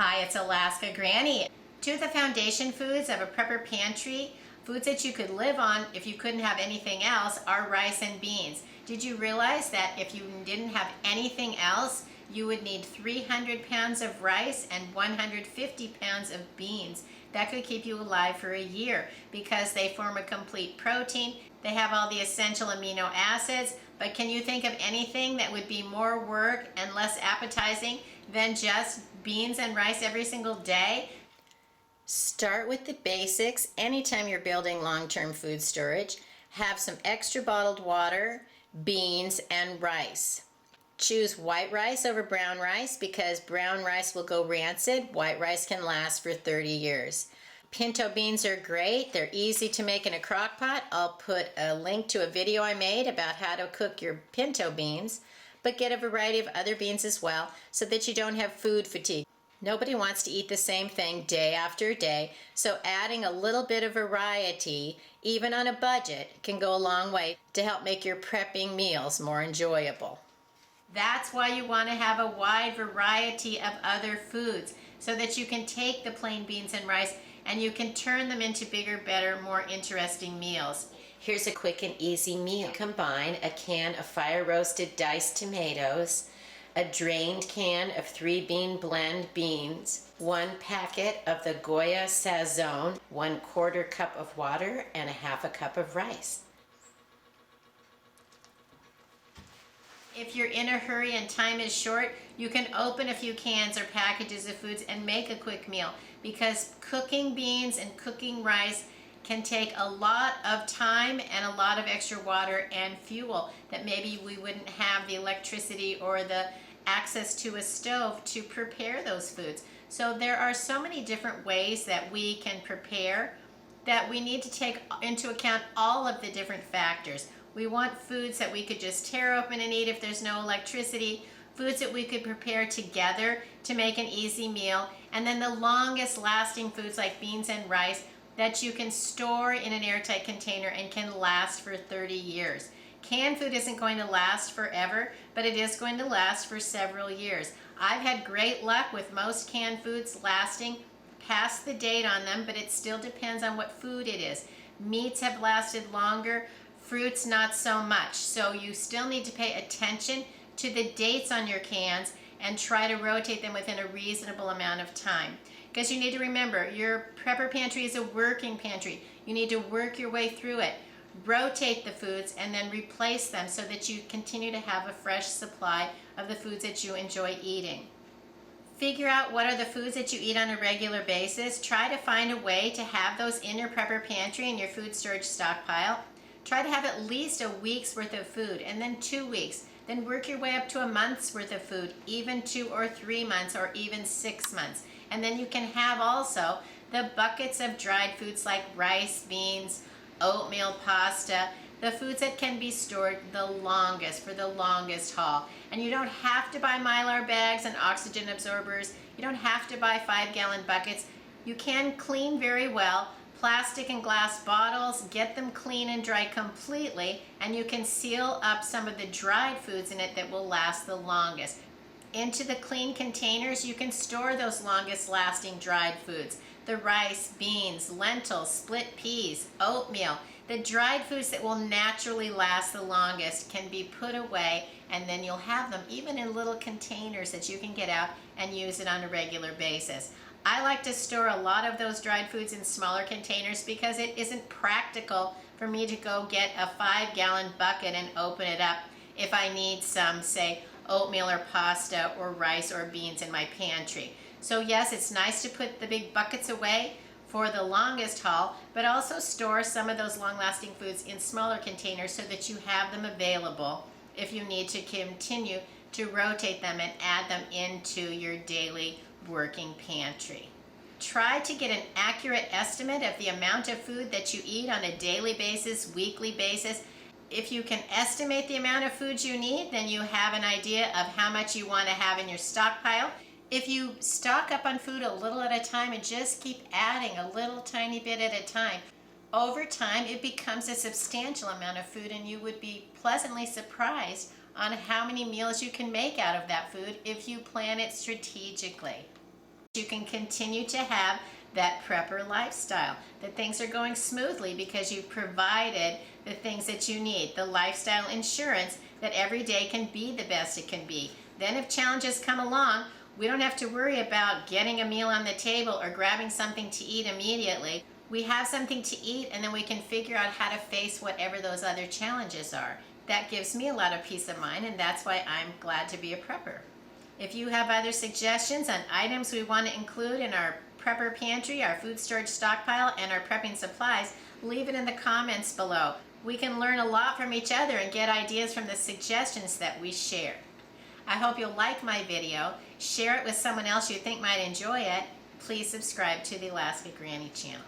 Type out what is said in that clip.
Hi, it's Alaska Granny. Two of the foundation foods of a prepper pantry, foods that you could live on if you couldn't have anything else, are rice and beans. Did you realize that if you didn't have anything else, you would need 300 pounds of rice and 150 pounds of beans? That could keep you alive for a year because they form a complete protein. They have all the essential amino acids, but can you think of anything that would be more work and less appetizing than just beans and rice every single day? Start with the basics. Anytime you're building long-term food storage, have some extra bottled water, beans, and rice. Choose white rice over brown rice because brown rice will go rancid. White rice can last for 30 years. Pinto beans are great. They're easy to make in a crock pot. I'll put a link to a video I made about how to cook your pinto beans, but get a variety of other beans as well so that you don't have food fatigue. Nobody wants to eat the same thing day after day, so adding a little bit of variety, even on a budget, can go a long way to help make your prepping meals more enjoyable. That's why you want to have a wide variety of other foods so that you can take the plain beans and rice and you can turn them into bigger, better, more interesting meals. Here's a quick and easy meal. Combine a can of fire-roasted diced tomatoes, a drained can of 3-bean blend beans, 1 packet of the Goya Sazon, 1/4 cup of water, and a 1/2 cup of rice. If you're in a hurry and time is short, you can open a few cans or packages of foods and make a quick meal, because cooking beans and cooking rice can take a lot of time and a lot of extra water and fuel that maybe we wouldn't have the electricity or the access to a stove to prepare those foods. So there are so many different ways that we can prepare that we need to take into account all of the different factors. We want foods that we could just tear open and eat if there's no electricity, foods that we could prepare together to make an easy meal, and then the longest lasting foods like beans and rice that you can store in an airtight container and can last for 30 years. Canned food isn't going to last forever, but it is going to last for several years. I've had great luck with most canned foods lasting past the date on them, but it still depends on what food it is. Meats have lasted longer, fruits not so much. So you still need to pay attention to the dates on your cans and try to rotate them within a reasonable amount of time. Because you need to remember, your prepper pantry is a working pantry. You need to work your way through it. Rotate the foods and then replace them so that you continue to have a fresh supply of the foods that you enjoy eating. Figure out what are the foods that you eat on a regular basis. Try to find a way to have those in your prepper pantry and your food storage stockpile. Try to have at least a week's worth of food, and then 2 weeks. Then work your way up to a month's worth of food, even 2 or 3 months, or even 6 months. And then you can have also the buckets of dried foods like rice, beans, oatmeal, pasta, the foods that can be stored the longest, for the longest haul. And you don't have to buy Mylar bags and oxygen absorbers. You don't have to buy 5-gallon buckets. You can clean very well plastic and glass bottles, get them clean and dry completely, and you can seal up some of the dried foods in it that will last the longest. Into the clean containers, you can store those longest lasting dried foods. The rice, beans, lentils, split peas, oatmeal. The dried foods that will naturally last the longest can be put away, and then you'll have them even in little containers that you can get out and use it on a regular basis. I like to store a lot of those dried foods in smaller containers because it isn't practical for me to go get a 5-gallon bucket and open it up if I need some, say, oatmeal or pasta or rice or beans in my pantry. So yes, it's nice to put the big buckets away for the longest haul, but also store some of those long-lasting foods in smaller containers so that you have them available if you need to continue to rotate them and add them into your daily working pantry. Try to get an accurate estimate of the amount of food that you eat on a daily basis, weekly basis. If you can estimate the amount of food you need, then you have an idea of how much you want to have in your stockpile. If you stock up on food a little at a time and just keep adding a little tiny bit at a time, over time it becomes a substantial amount of food, and you would be pleasantly surprised on how many meals you can make out of that food if you plan it strategically. you can continue to have that prepper lifestyle, that things are going smoothly because you've provided the things that you need, the lifestyle insurance that every day can be the best it can be. Then if challenges come along, we don't have to worry about getting a meal on the table or grabbing something to eat immediately. We have something to eat, and then we can figure out how to face whatever those other challenges are. That gives me a lot of peace of mind, and that's why I'm glad to be a prepper. If you have other suggestions on items we want to include in our prepper pantry, our food storage stockpile, and our prepping supplies, leave it in the comments below. We can learn a lot from each other and get ideas from the suggestions that we share. I hope you'll like my video, share it with someone else you think might enjoy it. Please subscribe to the Alaska Granny channel.